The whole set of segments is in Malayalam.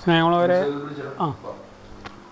ഞങ്ങളവരെ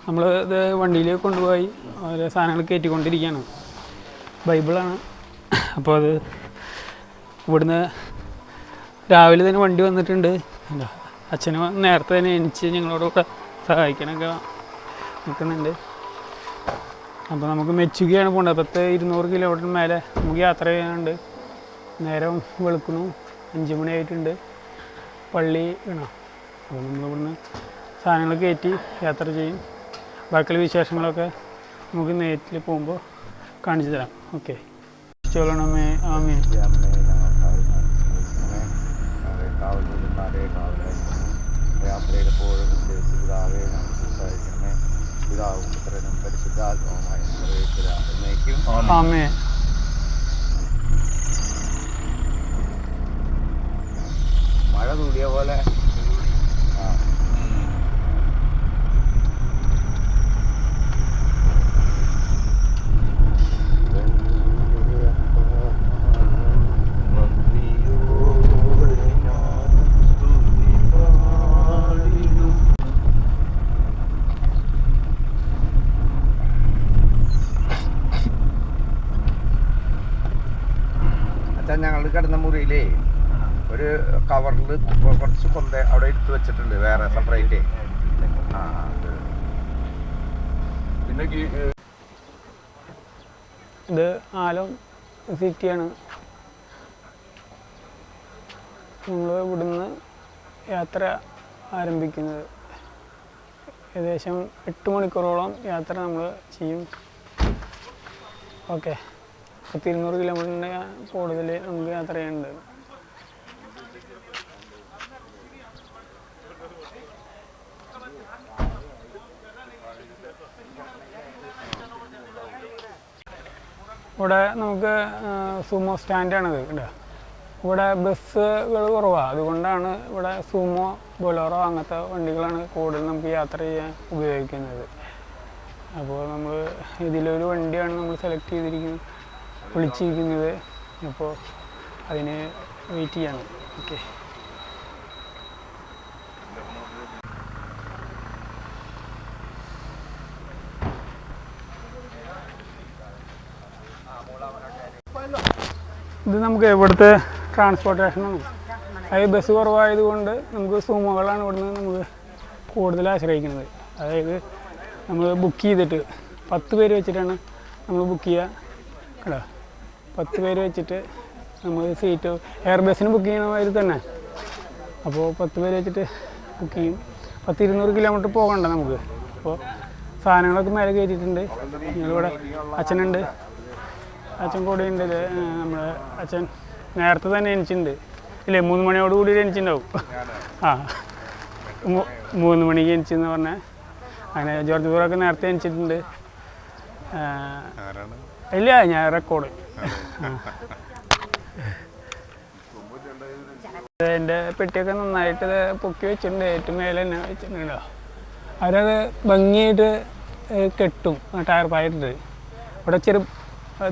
നമ്മൾ ഇത് വണ്ടിയിൽ കൊണ്ടുപോയി ഓരോ സാധനങ്ങൾ കയറ്റിക്കൊണ്ടിരിക്കുകയാണ്. ബൈബിളാണ്. അപ്പോൾ അത് ഇവിടുന്ന് രാവിലെ തന്നെ വണ്ടി വന്നിട്ടുണ്ട്. അച്ഛന് നേരത്തെ തന്നെ എണിച്ച് ഞങ്ങളോടൊക്കെ സഹായിക്കാനൊക്കെ നിൽക്കുന്നുണ്ട്. അപ്പോൾ നമുക്ക് മെച്ചുകയാണ് പോകേണ്ടത്. 200 കിലോമീറ്ററിന് മേലെ നമുക്ക് യാത്ര ചെയ്യാനുണ്ട്. നേരം വെളുക്കുന്നു, 5 മണിയായിട്ടുണ്ട്. പള്ളി വേണം. അപ്പോൾ നമ്മളിവിടുന്ന് സാധനങ്ങൾ കയറ്റി യാത്ര ചെയ്യും. ബാക്കിയുള്ള വിശേഷങ്ങളൊക്കെ നമുക്ക് നേരിൽ പോകുമ്പോൾ കാണിച്ചു തരാം. ഓക്കെ. ചോളണമേ ആമേ. യാത്രയിലെപ്പോഴും പിതാവേ സംസാരിക്കണമേ. പിതാവും പുത്രനും പരിശുദ്ധാത്മാവുമായി എന്നേക്കും ആമേ. മഴ തൂടിയ പോലെ ഞങ്ങൾ കിടന്ന മുറിയിലേ ഒരു കവറിൽ കുറച്ച് കൊന്ത അവിടെ എടുത്ത് വെച്ചിട്ടുണ്ട്, വേറെ സെപ്പറേറ്റ്. പിന്നെ ഇത് ആലം സിറ്റിയാണ്. നമ്മൾ ഇവിടുന്ന് യാത്ര ആരംഭിക്കുന്നത്. ഏകദേശം 8 മണിക്കൂറോളം യാത്ര നമ്മൾ ചെയ്യും. ഓക്കെ. 200 കിലോമീറ്ററിൻ്റെ കൂടുതൽ നമുക്ക് യാത്ര ചെയ്യാനുണ്ട്. ഇവിടെ നമുക്ക് സൂമോ സ്റ്റാൻഡാണിത് കേട്ടോ. ഇവിടെ ബസ്സുകൾ കുറവാണ്, അതുകൊണ്ടാണ് ഇവിടെ സൂമോ, ബൊലോറോ അങ്ങനത്തെ വണ്ടികളാണ് കൂടുതൽ നമുക്ക് യാത്ര ചെയ്യാൻ ഉപയോഗിക്കുന്നത്. അപ്പോൾ നമ്മൾ ഇതിലൊരു വണ്ടിയാണ് നമ്മൾ സെലക്ട് ചെയ്തിരിക്കുന്നത്, വിളിച്ചിരിക്കുന്നത്. അപ്പോൾ അതിന് വെയിറ്റ് ചെയ്യണം. ഓക്കെ. ഇത് നമുക്ക് ഇവിടുത്തെ ട്രാൻസ്പോർട്ടേഷനാണ്. അതായത് ബസ് കുറവായതുകൊണ്ട് നമുക്ക് സൂമോകളാണ് ഇവിടുന്ന് നമുക്ക് കൂടുതൽ ആശ്രയിക്കുന്നത്. അതായത് നമ്മൾ ബുക്ക് ചെയ്തിട്ട് 10 പേര് വെച്ചിട്ടാണ് നമ്മൾ ബുക്ക് ചെയ്യുക കേട്ടോ. 10 പേര് വെച്ചിട്ട് നമ്മൾ സീറ്റ് എയർ ബസ്സിന് ബുക്ക് ചെയ്യണ മാതിരി തന്നെ. അപ്പോൾ 10 പേര് വെച്ചിട്ട് ബുക്ക് ചെയ്യും. 200 കിലോമീറ്റർ പോകണ്ട നമുക്ക്. അപ്പോൾ സാധനങ്ങളൊക്കെ മേലെ കയറ്റിയിട്ടുണ്ട്. ഞങ്ങളിവിടെ അച്ഛനുണ്ട്, അച്ഛൻ കൂടെ ഉണ്ട്. നമ്മുടെ അച്ഛൻ നേരത്തെ തന്നെ എണിച്ചിട്ടുണ്ട് ഇല്ലേ? 3 മണിയോട് കൂടി എണിച്ചിട്ടുണ്ടാവും. 3 മണിക്ക് എണിച്ചെന്ന് പറഞ്ഞാൽ അങ്ങനെ. ജോർജ് പൂറൊക്കെ നേരത്തെ എണിച്ചിട്ടുണ്ട്. ഇല്ല, ഞാൻ റെക്കോർഡ്. എൻ്റെ പെട്ടിയൊക്കെ നന്നായിട്ട് പൊക്കി വെച്ചിട്ടുണ്ട്. ഏറ്റവും മേലെ തന്നെ വെച്ചിട്ടുണ്ടോ. അവരത് ഭംഗിയായിട്ട് കെട്ടും ടയർ പായിട്ട്. ഇവിടെ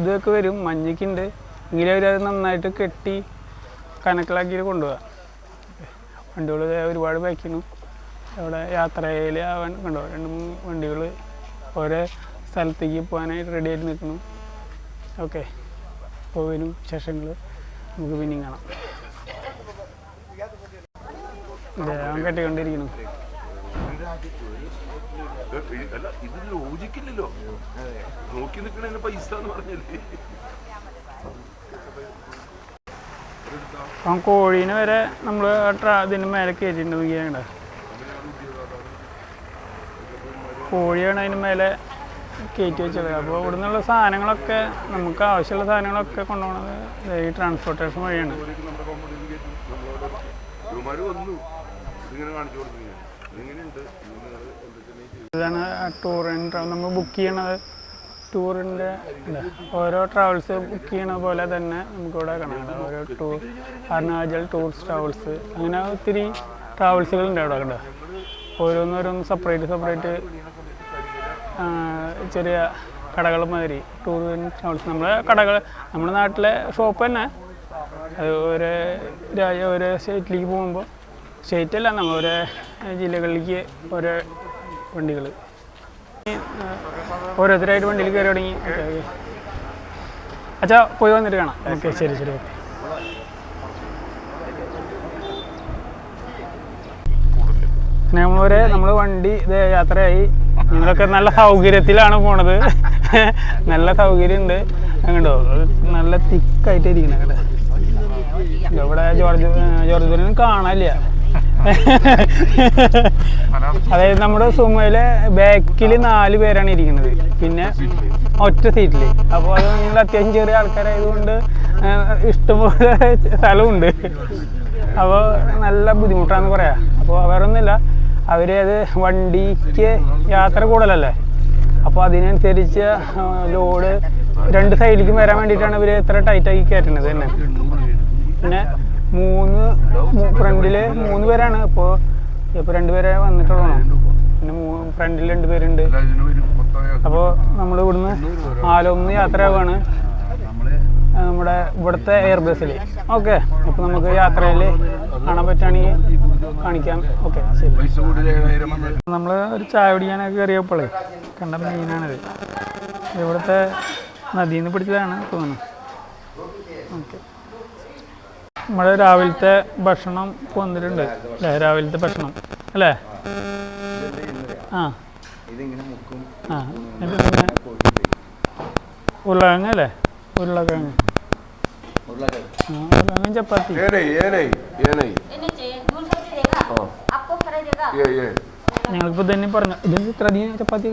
ഇതൊക്കെ വരും, മഞ്ഞൊക്കെയുണ്ട്. എങ്കിലും അവരത് നന്നായിട്ട് കെട്ടി കനക്കിലാക്കിയിട്ട് കൊണ്ടുപോകാം. വണ്ടികൾ ഒരുപാട് ബൈക്കിനും അവിടെ യാത്രയിൽ ആവാൻ കണ്ടോ. 2-3 വണ്ടികൾ ഓരോ സ്ഥലത്തേക്ക് പോകാനായിട്ട് റെഡി ആയിട്ട് നിൽക്കുന്നു. ഓക്കെ. പോവനും ശേഷങ്ങൾ നമുക്ക് പിന്നെയും കാണാം. അവൻ കെട്ടിക്കൊണ്ടിരിക്കുന്നു. അവൻ കോഴീനെ വരെ നമ്മൾ ഇതിന് മേലെ കയറ്റിയിട്ട് നോക്കിയാണ്ട്. കോഴിയാണ് അതിന് മേലെ കയറ്റി വെച്ചത്. അപ്പോൾ ഇവിടെ നിന്നുള്ള സാധനങ്ങളൊക്കെ, നമുക്ക് ആവശ്യമുള്ള സാധനങ്ങളൊക്കെ കൊണ്ടുപോകുന്നത് ഈ ട്രാൻസ്പോർട്ടേഷൻ വഴിയാണ്. ഇതാണ് ടൂർ ആൻഡ് ട്രാവൽ നമ്മൾ ബുക്ക് ചെയ്യണത്. ടൂറിൻ്റെ ഓരോ ട്രാവൽസ് ബുക്ക് ചെയ്യണ പോലെ തന്നെ നമുക്കിവിടെ കാണാം. ഓരോ ടൂർ, അരുണാചൽ ടൂറിസ്റ്റ് ട്രാവൽസ്, അങ്ങനെ ഒത്തിരി ട്രാവൽസുകളുണ്ട് അവിടെ കണ്ടോ. ഓരോന്നോരോന്ന് സെപ്പറേറ്റ് ചെറിയ കടകൾ മാതിരി ടൂർ ആൻഡ് ട്രാവൽസ്. നമ്മളെ കടകൾ നമ്മുടെ നാട്ടിലെ ഷോപ്പ് തന്നെ. അത് ഓരോ സ്റ്റേറ്റിലേക്ക് പോകുമ്പോൾ സ്റ്റേറ്റ് അല്ല, നമ്മൾ ഓരോ ജില്ലകളിലേക്ക് ഓരോ വണ്ടികൾ ഓരോരുത്തരായിട്ട് വണ്ടിയിൽ കയറി തുടങ്ങി. ഓക്കെ ഓക്കെ അച്ഛാ പോയി വന്നിട്ട് കാണാം. ഓക്കെ ശരി ശരി ഓക്കെ. നമ്മൾ വണ്ടി ഇത് യാത്രയായി. നിങ്ങളൊക്കെ നല്ല സൗകര്യത്തിലാണ് പോണത്. നല്ല സൗകര്യമുണ്ട്. അങ്ങോട്ടോ നല്ല തിക്കായിട്ട് ഇരിക്കണ ഇവിടെ ജോർജ് കാണാനില്ല. അതായത് നമ്മുടെ സുമയിലെ ബാക്കിൽ 4 പേരാണ് ഇരിക്കുന്നത്, പിന്നെ ഒറ്റ സീറ്റിൽ. അപ്പോൾ അത് നിങ്ങൾ അത്യാവശ്യം ചെറിയ ആൾക്കാരായതുകൊണ്ട് ഇഷ്ടംപോലെ സ്ഥലമുണ്ട്. അപ്പോൾ നല്ല ബുദ്ധിമുട്ടാണെന്ന് പറയാം. അപ്പോൾ വേറൊന്നുമില്ല, അവർ അത് വണ്ടിക്ക് യാത്ര കൂടുതലല്ലേ, അപ്പോൾ അതിനനുസരിച്ച് ലോഡ് 2 സൈഡിലേക്കും വരാൻ വേണ്ടിയിട്ടാണ് ഇവർ ഇത്ര ടൈറ്റാക്കി കയറ്റുന്നത് തന്നെ. പിന്നെ ഫ്രണ്ടിൽ 3 പേരാണ്. ഇപ്പോൾ 2 പേരെ വന്നിട്ടുള്ളൂ. പിന്നെ ഫ്രണ്ടിൽ 2 പേരുണ്ട്. അപ്പോൾ നമ്മൾ ഇവിടുന്ന് ആലൊന്ന് യാത്രയാവുകയാണ് നമ്മുടെ ഇവിടുത്തെ എയർബേസിൽ. ഓക്കെ, അപ്പോൾ നമുക്ക് യാത്രയിൽ കാണാൻ പറ്റുകയാണെങ്കിൽ കാണിക്കാം. ഓക്കെ ശരി. നമ്മൾ ഒരു ചായ കുടിക്കാനൊക്കെ കയറിയപ്പോഴേ കണ്ട മീനാണിത്. ഇവിടുത്തെ നദിയിൽ നിന്ന് പിടിച്ചതാണ് തോന്നുന്നു. ഓക്കെ, നമ്മുടെ രാവിലത്തെ ഭക്ഷണം വന്നിട്ടുണ്ട് അല്ലേ? രാവിലത്തെ ഭക്ഷണം അല്ലേ? ആ ആ ഉരുളക്കിഴങ്ങ് അല്ലേ? ഉരുളക്കിഴങ്ങ് ചപ്പാത്തി. ഞങ്ങളിപ്പോൾ തന്നെ പറഞ്ഞു ഇതിന് ഇത്ര അധികം ചപ്പാത്തി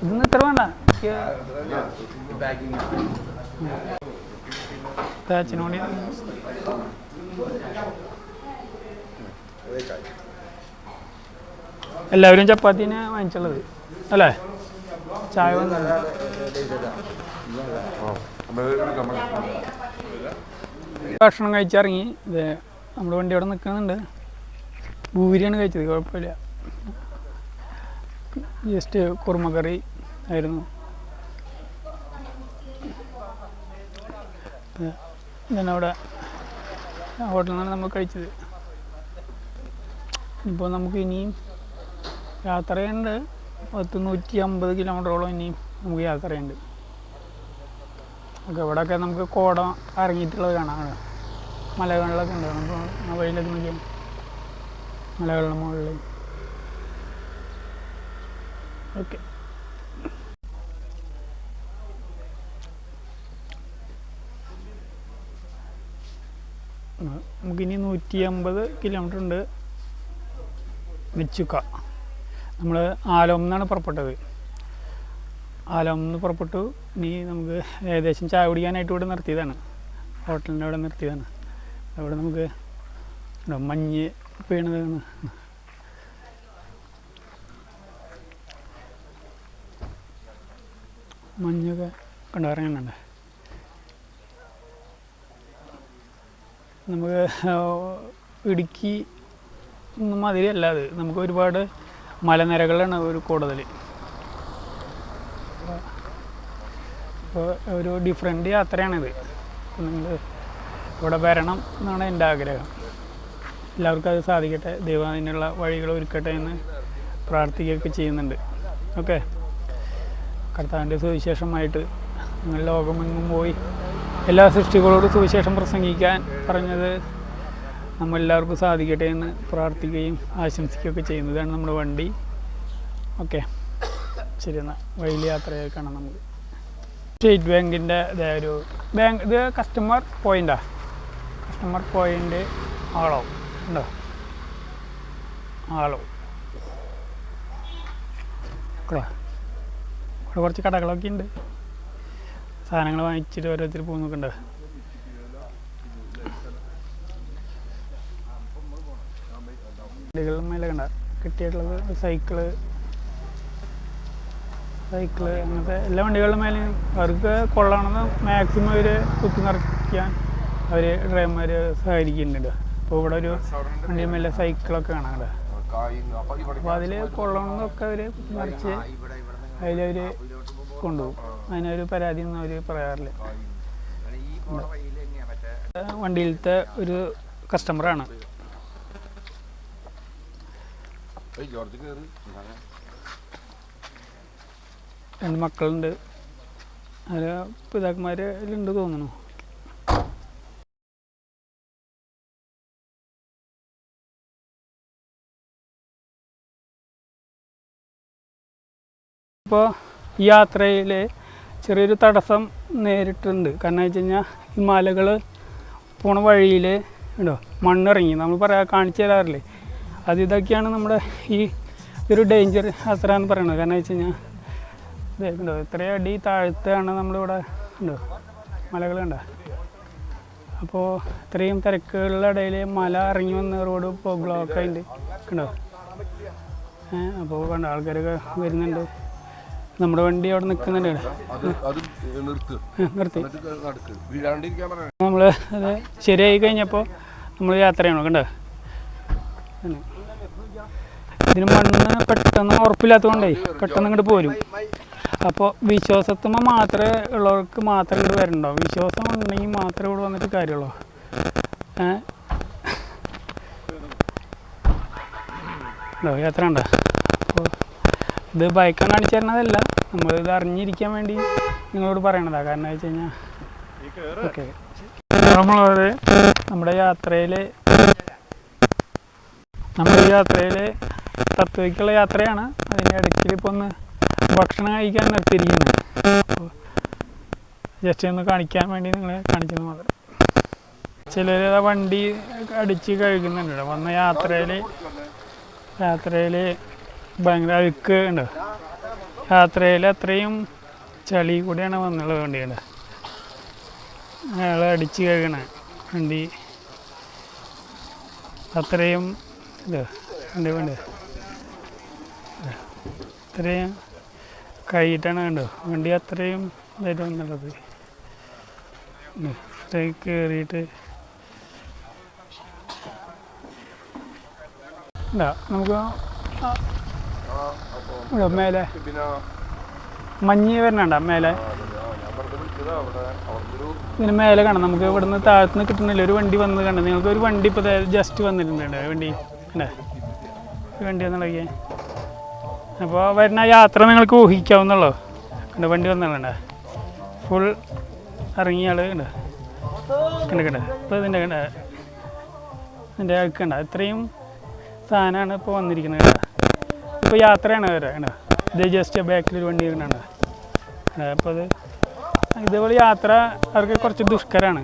ഇതൊന്നും ഇത്ര വേണ്ട. അച്ഛനോട് എല്ലാവരും ചപ്പാത്തിനെ വാങ്ങിച്ചുള്ളത് അല്ലേ? ചായ ഭക്ഷണം കഴിച്ചിറങ്ങി. ഇത് നമ്മുടെ വണ്ടി അവിടെ നിൽക്കുന്നുണ്ട്. ഭൂരിയാണ് കഴിച്ചത്, കുഴപ്പമില്ല. ജസ്റ്റ് കുറുമക്കറി ആയിരുന്നു. ഇതാണ് അവിടെ ഹോട്ടലിൽ നിന്നാണ് നമ്മൾ കഴിച്ചത്. ഇപ്പോൾ നമുക്ക് ഇനിയും യാത്രയുണ്ട്. 150 കിലോമീറ്ററോളം ഇനിയും നമുക്ക് യാത്രയുണ്ട്. ഓക്കെ, ഇവിടെയൊക്കെ നമുക്ക് കോട ഇറങ്ങിയിട്ടുള്ളത് കാണാം. മലകളിലൊക്കെ ഉണ്ട്. നമുക്ക് ആ വഴിയിലൊക്കെ നോക്കിയാൽ മലകളുടെ മുകളിൽ. ഓക്കെ, നമുക്കിനി 150 കിലോമീറ്റർ ഉണ്ട് മെച്ചുക്ക. നമ്മൾ ആലോം നിന്നാണ് പുറപ്പെട്ടത്. ആലോം നിന്ന് പുറപ്പെട്ടു. ഇനി നമുക്ക് ഏകദേശം ചായ കുടിക്കാനായിട്ട് ഇവിടെ നിർത്തിയതാണ്, ഹോട്ടലിൻ്റെ അവിടെ നിർത്തിയതാണ്. അവിടെ നമുക്ക് മഞ്ഞ് വീണതാണ്. മഞ്ഞൊക്കെ കണ്ടിറങ്ങുന്നുണ്ട്. നമുക്ക് ഇടുക്കി ഒന്നും മാതിരിയല്ല അത്. നമുക്ക് ഒരുപാട് മലനിരകളാണ് ഒരു കൂടുതൽ. അപ്പോൾ ഒരു ഡിഫറെൻ്റ് യാത്രയാണിത്. നിങ്ങൾ ഇവിടെ വരണം എന്നാണ് എൻ്റെ ആഗ്രഹം. എല്ലാവർക്കും അത് സാധിക്കട്ടെ. ദൈവം അതിനുള്ള വഴികൾ ഒരുക്കട്ടെ എന്ന് പ്രാർത്ഥിക്കുകയൊക്കെ ചെയ്യുന്നുണ്ട്. ഓക്കെ, കർത്താവിൻ്റെ സുവിശേഷമായിട്ട് നിങ്ങൾ ലോകമെങ്ങും പോയി എല്ലാ സൃഷ്ടികളോടും സുവിശേഷം പ്രസംഗിക്കാൻ പറഞ്ഞത് നമ്മളെല്ലാവർക്കും സാധിക്കട്ടെ എന്ന് പ്രാർത്ഥിക്കുകയും ആശംസിക്കുകയൊക്കെ ചെയ്യുന്നതാണ് നമ്മുടെ വണ്ടി. ഓക്കെ ശരി, എന്നാൽ വഴിയിൽ യാത്രയായി കാണാം. നമുക്ക് സ്റ്റേറ്റ് ബാങ്കിൻ്റെ ഒരു ബാങ്ക്, ഇത് കസ്റ്റമർ പോയിൻ്റാണ്. കസ്റ്റമർ പോയിൻ്റ് ആളോ ഉണ്ടോ? ആളോ ഇവിടെ കുറച്ച് കടകളൊക്കെ ഉണ്ട്. സാധനങ്ങൾ വാങ്ങിച്ചിട്ട് ഓരോരുത്തർ പോകുന്ന നോക്കണ്ട. വണ്ടികളുടെ മേലെ കണ്ട കിട്ടിയിട്ടുള്ളത് സൈക്കിള് അങ്ങനത്തെ എല്ലാ വണ്ടികളുടെ മേലെയും അവർക്ക് കൊള്ളണമെന്ന് മാക്സിമം അവർ കുത്തി നിറയ്ക്കാൻ അവർ ഡ്രൈവർമാർ സഹകരിക്കുന്നുണ്ട്. അപ്പോൾ ഇവിടെ ഒരു വണ്ടി മേലെ സൈക്കിളൊക്കെ കാണാം കേട്ടോ. അപ്പോൾ അതിൽ കൊള്ളണമെന്നൊക്കെ അവർ കുത്തി നിറച്ച് അതിലവർ കൊണ്ടുപോകും. അതിനൊരു പരാതി ഒന്നും അവർ പറയാറില്ല. വണ്ടിയിലത്തെ ഒരു കസ്റ്റമറാണ്. രണ്ട് മക്കളുണ്ട്, അതിൽ പിതാക്കന്മാർ അതിലുണ്ട് തോന്നുന്നു. ഇപ്പോൾ ഈ യാത്രയിൽ ചെറിയൊരു തടസ്സം നേരിട്ടുണ്ട്. കാരണം വെച്ച് കഴിഞ്ഞാൽ ഈ മലകൾ പോണ വഴിയിൽ ഉണ്ടോ മണ്ണിറങ്ങി, നമ്മൾ കാണിച്ചു തരാറില്ലേ, അത് ഇതൊക്കെയാണ് നമ്മുടെ ഈ ഒരു ഡേഞ്ചർ യാത്ര എന്ന് പറയുന്നത്. കാരണം വെച്ച് കഴിഞ്ഞാൽ ഇതുണ്ടോ ഇത്രയും അടി താഴ്ത്താണ് നമ്മളിവിടെ ഉണ്ടോ മലകളുണ്ടോ. അപ്പോൾ ഇത്രയും തിരക്കുകളുടെ ഇടയിൽ മല ഇറങ്ങി വന്ന റോഡ് ഇപ്പോൾ ബ്ലോക്ക് ആയിട്ട് ഉണ്ടോ. അപ്പോൾ കണ്ട ആൾക്കാരൊക്കെ വരുന്നുണ്ട്. നമ്മുടെ വണ്ടി അവിടെ നിൽക്കുന്നുണ്ട്. നിർത്തി നമ്മൾ അത് ശരിയായി കഴിഞ്ഞപ്പോൾ നമ്മൾ യാത്ര ചെയ്യണം. കണ്ടോ ഇതിന് മണ്ണ് പെട്ടെന്ന് ഉറപ്പില്ലാത്തതുകൊണ്ടേ പെട്ടെന്ന് ഇങ്ങോട്ട് പോരും. അപ്പോൾ വിശ്വാസത്തുമ്പോൾ മാത്രമേ ഉള്ളവർക്ക് മാത്രമേ ഇങ്ങോട്ട് വരണ്ടോ. വിശ്വാസം ഉണ്ടെങ്കിൽ മാത്രമേ ഇവിടെ വന്നിട്ട് കാര്യമുള്ളൂ. യാത്ര ഉണ്ടോ. അപ്പോൾ ഇത് ബൈക്കാൻ കാണിച്ചു തരുന്നതല്ല, നമ്മളിത് അറിഞ്ഞിരിക്കാൻ വേണ്ടി നിങ്ങളോട് പറയണതാണ്. കാരണം വെച്ച് കഴിഞ്ഞാൽ ഓക്കെ നമ്മളത് നമ്മുടെ യാത്രയിൽ തത്വയ്ക്കുള്ള യാത്രയാണ്. അതിൻ്റെ ഇടയ്ക്കിൽ ഇപ്പോൾ ഒന്ന് ഭക്ഷണം കഴിക്കാൻ നിർത്തിയിരിക്കുന്നത്. അപ്പോൾ ജസ്റ്റ് ഒന്ന് കാണിക്കാൻ വേണ്ടി നിങ്ങളെ കാണിച്ചത് മാത്രം. ചിലർ വണ്ടി അടിച്ച് കഴുകുന്നുണ്ട്. വന്ന യാത്രയിൽ ഭയങ്കര അഴുക്ക് ഉണ്ട്. യാത്രയിൽ അത്രയും ചളി കൂടിയാണ് വന്നുള്ള വണ്ടിയുടെ അയാൾ അടിച്ച് കഴുകണ വണ്ടി. അത്രയും വണ്ടി അത്രയും കൈയിട്ടാണ് കണ്ടോ വണ്ടി അത്രയും ഇതായിട്ട് വന്നുള്ളത്. അത്രയും കയറിയിട്ട് നമുക്ക് മേലെ മഞ്ഞ് വരണണ്ട മേലെ. ഇതിന് മേലെ കാണാം. നമുക്ക് ഇവിടുന്ന് താഴത്തുനിന്ന് കിട്ടുന്നില്ല. ഒരു വണ്ടി വന്ന് കണ്ടത് നിങ്ങൾക്ക് ഒരു വണ്ടി ഇപ്പോൾ ജസ്റ്റ് വന്നിട്ടുണ്ട്. വണ്ടി അല്ലേ ഒരു വണ്ടി വന്നിളക്കിയേ. അപ്പോൾ വരുന്ന യാത്ര നിങ്ങൾക്ക് ഊഹിക്കാവുന്നുള്ളൂ. കണ്ട വണ്ടി വന്നിട്ടുണ്ട് ഫുൾ ഇറങ്ങിയ ആൾ കണ്ട ഇപ്പോൾ ഇതിൻ്റെ അഴുക്കണ്ട ഇത്രയും സാധനമാണ് ഇപ്പോൾ വന്നിരിക്കുന്നത്. ഇപ്പോൾ യാത്രയാണ് വരെ കണ്ടോ. ഇത് ജസ്റ്റ് ബാക്കിലൊരു വണ്ടി ഇരിക്കണ. അപ്പോൾ അത് ഇതേപോലെ യാത്ര അവർക്ക് കുറച്ച് ദുഷ്കരമാണ്.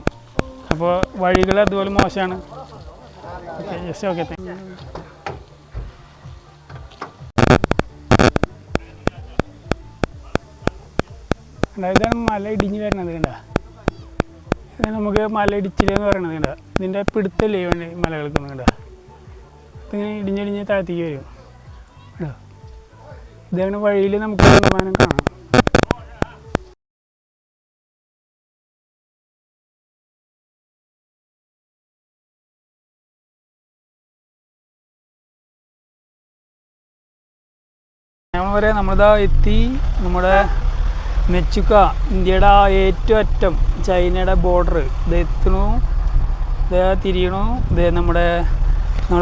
അപ്പോൾ വഴികൾ അതുപോലെ മോശമാണ്. Okay just okay thank you. ഇതാണ് മല ഇടിഞ്ഞ് വരുന്നത് കണ്ട. ഇത് നമുക്ക് മല ഇടിച്ചില്ലെന്ന് പറയണത് കണ്ട. ഇതിൻ്റെ പിടുത്തല്ലേ വേണ്ടി മലകൾക്കൊന്നും കണ്ട. ഇതിങ്ങനെ ഇടിഞ്ഞിടിഞ്ഞ് താഴ്ത്തേക്ക് വരും കേട്ടോ. ഇതാണ് വഴിയിൽ നമുക്ക് വരുമാനം കാണാം. വരെ നമ്മളിതാ എത്തി. നമ്മുടെ മെച്ചുക്ക ഇന്ത്യയുടെ ഏറ്റവും അറ്റം ചൈനയുടെ ബോർഡർ ഇത് എത്തണു. ഇത് തിരിയണു. ഇത് നമ്മുടെ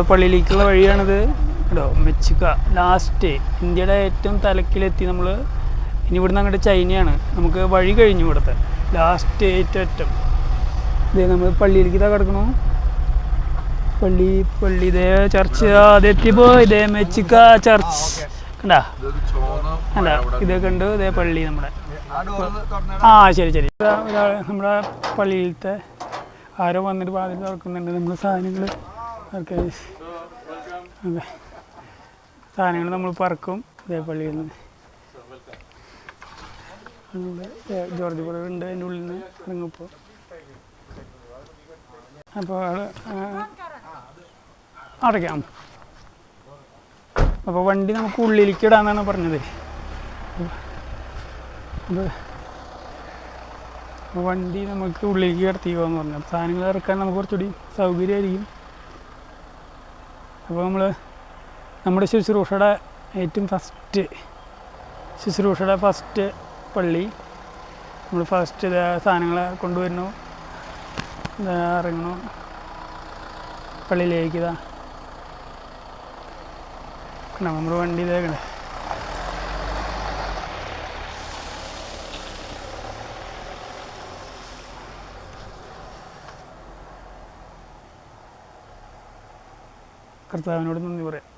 പള്ളിയിലേക്കുള്ള വഴിയാണിത് കേട്ടോ. മെച്ചുക്ക ലാസ്റ്റ് ഇന്ത്യയുടെ ഏറ്റവും തലക്കിലെത്തി നമ്മൾ. ഇനി ഇവിടുന്ന് അങ്ങോട്ട് ചൈനയാണ്. നമുക്ക് വഴി കഴിഞ്ഞു ഇവിടുത്തെ ലാസ്റ്റ് ഏറ്റവും അറ്റം. ഇതേ നമ്മൾ പള്ളിയിലേക്ക് ഇതാ കിടക്കണു. പള്ളി ഇതേ ചർച്ച് അതെത്തിയപ്പോൾ ഇതേ മെച്ചുക്ക ചർച്ച് കണ്ടാ അല്ല ഇതൊക്കെ ഉണ്ട്. ഇതേ പള്ളി നമ്മുടെ ശരി ഒരാൾ നമ്മുടെ പള്ളിയിലത്തെ ആരോ വന്നിട്ട് വാതിൽ തുറക്കുന്നുണ്ട്. നമ്മൾ സാധനങ്ങൾ ഓക്കെ സാധനങ്ങൾ നമ്മൾ പറക്കും ഇതേ പള്ളിയിൽ നിന്ന്. ജോർജ് ബ്രദർ ഉണ്ട് അതിൻ്റെ ഉള്ളിൽ നിന്ന് ഇറങ്ങിപ്പോൾ. അപ്പോൾ അടയ്ക്കാം. അപ്പോൾ വണ്ടി നമുക്ക് ഉള്ളിലേക്ക് ഇടാന്നാണ് പറഞ്ഞത്. അപ്പോൾ വണ്ടി നമുക്ക് ഉള്ളിലേക്ക് കിടത്തിക്കുമെന്ന് പറഞ്ഞു. സാധനങ്ങൾ ഇറക്കാൻ നമുക്ക് കുറച്ചുകൂടി സൗകര്യമായിരിക്കും. അപ്പോൾ നമ്മുടെ ശുശ്രൂഷയുടെ ഏറ്റവും ഫസ്റ്റ് പള്ളി നമ്മൾ ഫസ്റ്റ് സാധനങ്ങൾ കൊണ്ടുവരുന്നു. ഇറങ്ങണു പള്ളിയിലേക്ക്. നമ്മുടെ വണ്ടി ഇതേക്കണേ. കർത്താവിനോട് നന്ദി പറയാം.